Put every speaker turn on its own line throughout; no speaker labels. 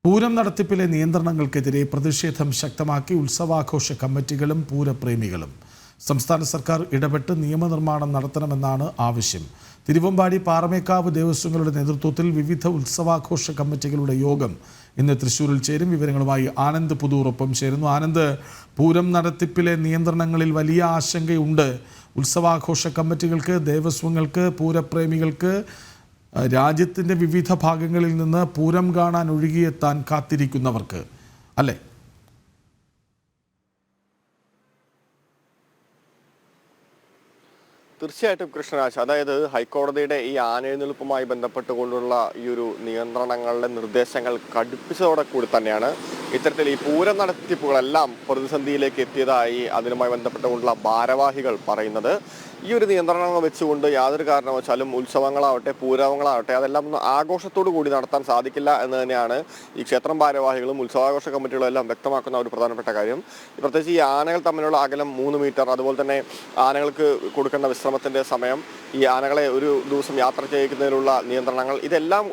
പൂരം നടത്തിപ്പിലെ നിയന്ത്രണങ്ങൾക്കെതിരെ പ്രതിഷേധം ശക്തമാക്കി ഉത്സവാഘോഷ കമ്മിറ്റികളും പൂരപ്രേമികളും. സംസ്ഥാന സർക്കാർ ഇടപെട്ട് നിയമനിർമ്മാണം നടത്തണമെന്നാണ് ആവശ്യം. തിരുവമ്പാടി പാറമേക്കാവ് ദേവസ്വങ്ങളുടെ നേതൃത്വത്തിൽ വിവിധ ഉത്സവാഘോഷ കമ്മിറ്റികളുടെ യോഗം ഇന്ന് തൃശ്ശൂരിൽ ചേരും. വിവരങ്ങളുമായി ആനന്ദ് പുതൂറൊപ്പം ചേരുന്നു. ആനന്ദ്, പൂരം നടത്തിപ്പിലെ നിയന്ത്രണങ്ങളിൽ വലിയ ആശങ്കയുണ്ട്. ഉത്സവാഘോഷ കമ്മിറ്റികൾക്ക്, ദേവസ്വങ്ങൾക്ക്, പൂരപ്രേമികൾക്ക് രാജ്യത്തിൻ്റെ വിവിധ ഭാഗങ്ങളിൽ നിന്ന് പൂരം കാണാൻ ഒഴുകിയെത്താൻ കാത്തിരിക്കുന്നവർക്ക് അല്ലേ?
തീർച്ചയായിട്ടും കൃഷ്ണരാജ്, അതായത് ഹൈക്കോടതിയുടെ ഈ ആനെഴുന്നേൽപ്പുമായി ബന്ധപ്പെട്ടുകൊണ്ടുള്ള ഈ ഒരു നിയന്ത്രണങ്ങളുടെ നിർദ്ദേശങ്ങൾ കടുപ്പിച്ചതോടെ കൂടി തന്നെയാണ് ഇത്തരത്തിൽ ഈ പൂരം നടത്തിപ്പുകളെല്ലാം പ്രതിസന്ധിയിലേക്ക് എത്തിയതായി അതിനുമായി ബന്ധപ്പെട്ടുകൊണ്ടുള്ള ഭാരവാഹികൾ പറയുന്നത്. ഈ ഒരു നിയന്ത്രണങ്ങൾ വെച്ചുകൊണ്ട് യാതൊരു കാരണവശാലും ഉത്സവങ്ങളാവട്ടെ പൂരങ്ങളാവട്ടെ അതെല്ലാം ഒന്ന് ആഘോഷത്തോടു കൂടി നടത്താൻ സാധിക്കില്ല എന്ന് തന്നെയാണ് ഈ ക്ഷേത്രം ഭാരവാഹികളും ഉത്സവാഘോഷ കമ്മിറ്റികളും എല്ലാം വ്യക്തമാക്കുന്ന ഒരു പ്രധാനപ്പെട്ട കാര്യം. പ്രത്യേകിച്ച് ഈ ആനകൾ തമ്മിലുള്ള അകലം 3 മീറ്റർ, അതുപോലെ തന്നെ ആനകൾക്ക് കൊടുക്കേണ്ട വിശ്രമത്തിൻ്റെ സമയം, ഈ ആനകളെ ഒരു ദിവസം യാത്ര ചെയ്യിക്കുന്നതിനുള്ള നിയന്ത്രണങ്ങൾ, ഇതെല്ലാം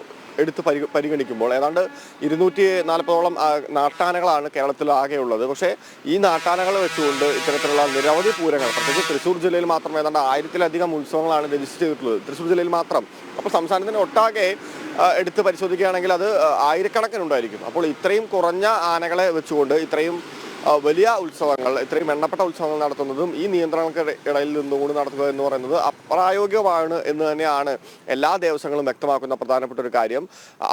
എടുത്ത് പരിഗണിക്കുമ്പോൾ ഏതാണ്ട് 240ഓളം നാട്ടാനകളാണ് കേരളത്തിൽ ആകെയുള്ളത്. പക്ഷേ ഈ നാട്ടാനകൾ വെച്ചുകൊണ്ട് ഇത്തരത്തിലുള്ള നിരവധി പൂരങ്ങൾ, പ്രത്യേകിച്ച് തൃശ്ശൂർ ജില്ലയിൽ മാത്രം ഏതാണ്ട് 1000-ലധികം ഉത്സവങ്ങളാണ് രജിസ്റ്റർ ചെയ്തിട്ടുള്ളത്, തൃശ്ശൂർ ജില്ലയിൽ മാത്രം. അപ്പോൾ സംസ്ഥാനത്തിന് ഒട്ടാകെ എടുത്ത് പരിശോധിക്കുകയാണെങ്കിൽ അത് ആയിരക്കണക്കിനുണ്ടായിരിക്കും. അപ്പോൾ ഇത്രയും കുറഞ്ഞ ആനകളെ വെച്ചുകൊണ്ട് ഇത്രയും വലിയ ഉത്സവങ്ങൾ, ഇത്രയും എണ്ണപ്പെട്ട ഉത്സവങ്ങൾ നടത്തുന്നതും ഈ നിയന്ത്രണങ്ങൾക്ക് ഇടയിൽ നിന്നുകൊണ്ട് നടത്തുക എന്ന് പറയുന്നത് അപ്രായോഗികമാണ് എന്ന് തന്നെയാണ് എല്ലാ ദേവസ്വങ്ങളും വ്യക്തമാക്കുന്ന പ്രധാനപ്പെട്ട ഒരു കാര്യം.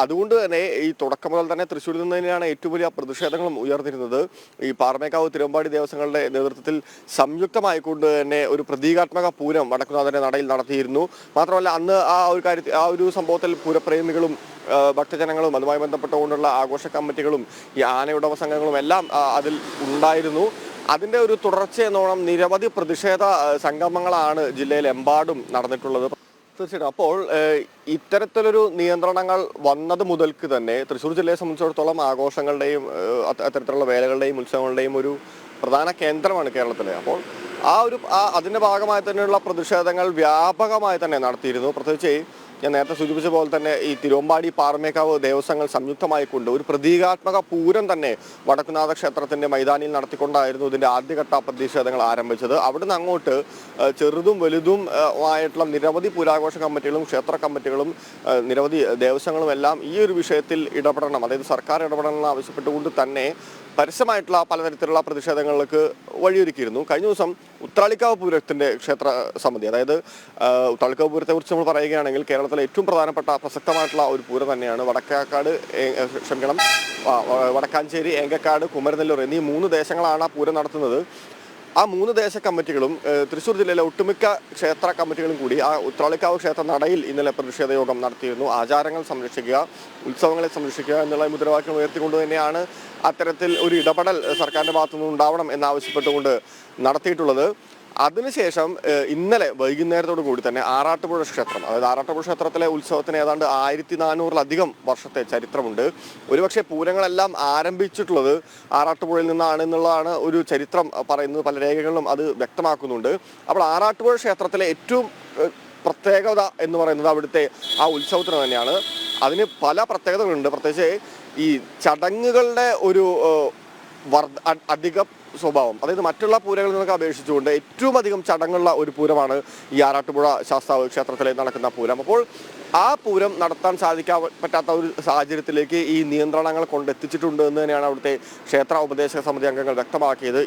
അതുകൊണ്ട് തന്നെ ഈ തുടക്കം മുതൽ തന്നെ തൃശ്ശൂരിൽ നിന്ന് തന്നെയാണ് ഏറ്റവും വലിയ പ്രതിഷേധങ്ങളും ഉയർന്നിരുന്നത്. ഈ പാറമേക്കാവ് തിരുവമ്പാടി ദേവസ്വങ്ങളുടെ നേതൃത്വത്തിൽ സംയുക്തമായിക്കൊണ്ട് തന്നെ ഒരു പ്രതീകാത്മക പൂരം വടക്കുന്നാഥന്റെ നടയിൽ നടത്തിയിരുന്നു. മാത്രമല്ല അന്ന് ആ ഒരു സംഭവത്തിൽ പൂരപ്രേമികളും ഭക്തജനങ്ങളും അതുമായി ബന്ധപ്പെട്ടുകൊണ്ടുള്ള ആഘോഷ കമ്മിറ്റികളും ഈ ആനയുടമ സംഘങ്ങളും എല്ലാം അതിൽ ഉണ്ടായിരുന്നു. അതിൻ്റെ ഒരു തുടർച്ചയെന്നോണം നിരവധി പ്രതിഷേധ സംഗമങ്ങളാണ് ജില്ലയിലെമ്പാടും നടന്നിട്ടുള്ളത്. തീർച്ചയായിട്ടും അപ്പോൾ ഇത്തരത്തിലൊരു നിയന്ത്രണങ്ങൾ വന്നത് മുതൽക്ക് തന്നെ തൃശ്ശൂർ ജില്ലയെ സംബന്ധിച്ചിടത്തോളം ആഘോഷങ്ങളുടെയും അത്തരത്തിലുള്ള വേലകളുടെയും ഉത്സവങ്ങളുടെയും ഒരു പ്രധാന കേന്ദ്രമാണ് കേരളത്തിലെ. അപ്പോൾ അതിൻ്റെ ഭാഗമായി തന്നെയുള്ള പ്രതിഷേധങ്ങൾ വ്യാപകമായി തന്നെ നടത്തിയിരുന്നു. പ്രത്യേകിച്ച് ഞാൻ നേരത്തെ സൂചിപ്പിച്ച പോലെ തന്നെ ഈ തിരുവമ്പാടി പാറമേക്കാവ് ദേവസ്വങ്ങൾ സംയുക്തമായിക്കൊണ്ട് ഒരു പ്രതീകാത്മക പൂരം തന്നെ വടക്കുന്നാഥ ക്ഷേത്രത്തിന്റെ മൈതാനിയിൽ നടത്തിക്കൊണ്ടായിരുന്നു ഇതിന്റെ ആദ്യഘട്ട പ്രതിഷേധങ്ങൾ ആരംഭിച്ചത്. അവിടുന്ന് അങ്ങോട്ട് ചെറുതും വലുതും ആയിട്ടുള്ള നിരവധി പൂരാഘോഷ കമ്മിറ്റികളും ക്ഷേത്ര കമ്മിറ്റികളും നിരവധി ദേവസ്വങ്ങളും എല്ലാം ഈ ഒരു വിഷയത്തിൽ ഇടപെടണം, അതായത് സർക്കാർ ഇടപെടണം എന്ന് ആവശ്യപ്പെട്ടുകൊണ്ട് തന്നെ പരസ്യമായിട്ടുള്ള പലതരത്തിലുള്ള പ്രതിഷേധങ്ങൾക്ക് വഴിയൊരുക്കിയിരുന്നു. കഴിഞ്ഞ ദിവസം ഉത്രാളിക്കാവ് പൂരത്തിന്റെ ക്ഷേത്ര സമിതി, അതായത് ഉത്രാളിക്കാവ് പൂരത്തെ കുറിച്ച് നമ്മൾ പറയുകയാണെങ്കിൽ കേരളത്തിലെ ഏറ്റവും പ്രധാനപ്പെട്ട പ്രസക്തമായിട്ടുള്ള ഒരു പൂരം തന്നെയാണ്. വടക്കാഞ്ചേരി, ഏങ്കക്കാട്, കുമരനെല്ലൂർ എന്നീ 3 ദേശങ്ങളാണ് ആ പൂരം നടത്തുന്നത്. ആ 3 ദേശ കമ്മിറ്റികളും തൃശ്ശൂർ ജില്ലയിലെ ഒട്ടുമിക്ക ക്ഷേത്ര കമ്മിറ്റികളും കൂടി ആ ഉത്രാളിക്കാവ് ക്ഷേത്ര നടയിൽ ഇന്നലെ പ്രതിഷേധ യോഗം നടത്തിയിരുന്നു. ആചാരങ്ങൾ സംരക്ഷിക്കുക, ഉത്സവങ്ങളെ സംരക്ഷിക്കുക എന്നുള്ള മുദ്രാവാക്യം ഉയർത്തിക്കൊണ്ട് തന്നെയാണ് അത്തരത്തിൽ ഒരു ഇടപെടൽ സർക്കാരിൻ്റെ ഭാഗത്തുനിന്ന് ഉണ്ടാവണം എന്നാവശ്യപ്പെട്ടുകൊണ്ട് നടത്തിയിട്ടുള്ളത്. അതിനുശേഷം ഇന്നലെ വൈകുന്നേരത്തോടു കൂടി തന്നെ ആറാട്ടുപുഴ ക്ഷേത്രം, അതായത് ആറാട്ടുപുഴ ക്ഷേത്രത്തിലെ ഉത്സവത്തിന് ഏതാണ്ട് 1400-ലധികം വർഷത്തെ ചരിത്രമുണ്ട്. ഒരുപക്ഷെ പൂരങ്ങളെല്ലാം ആരംഭിച്ചിട്ടുള്ളത് ആറാട്ടുപുഴയിൽ നിന്നാണ് എന്നുള്ളതാണ് ഒരു ചരിത്രം പറയുന്നത്. പല രേഖകളിലും അത് വ്യക്തമാക്കുന്നുണ്ട്. അപ്പോൾ ആറാട്ടുപുഴ ക്ഷേത്രത്തിലെ ഏറ്റവും പ്രത്യേകത എന്ന് പറയുന്നത് അവിടുത്തെ ആ ഉത്സവത്തിന് തന്നെയാണ്. അതിന് പല പ്രത്യേകതകളുണ്ട്. പ്രത്യേകിച്ച് ഈ ചടങ്ങുകളുടെ ഒരു അധിക സ്വഭാവം, അതായത് മറ്റുള്ള പൂരങ്ങളിൽ നിന്നൊക്കെ അപേക്ഷിച്ചുകൊണ്ട് ഏറ്റവും അധികം ചടങ്ങുള്ള ഒരു പൂരമാണ് ഈ ആറാട്ടുപുഴ ശാസ്താവ് ക്ഷേത്രത്തിൽ നടക്കുന്ന പൂരം. അപ്പോൾ ആ പൂരം നടത്താൻ പറ്റാത്ത ഒരു സാഹചര്യത്തിലേക്ക് ഈ നിയന്ത്രണങ്ങൾ കൊണ്ടെത്തിച്ചിട്ടുണ്ട് എന്ന് തന്നെയാണ് അവിടുത്തെ ക്ഷേത്ര ഉപദേശക സമിതി അംഗങ്ങൾ വ്യക്തമാക്കിയത്.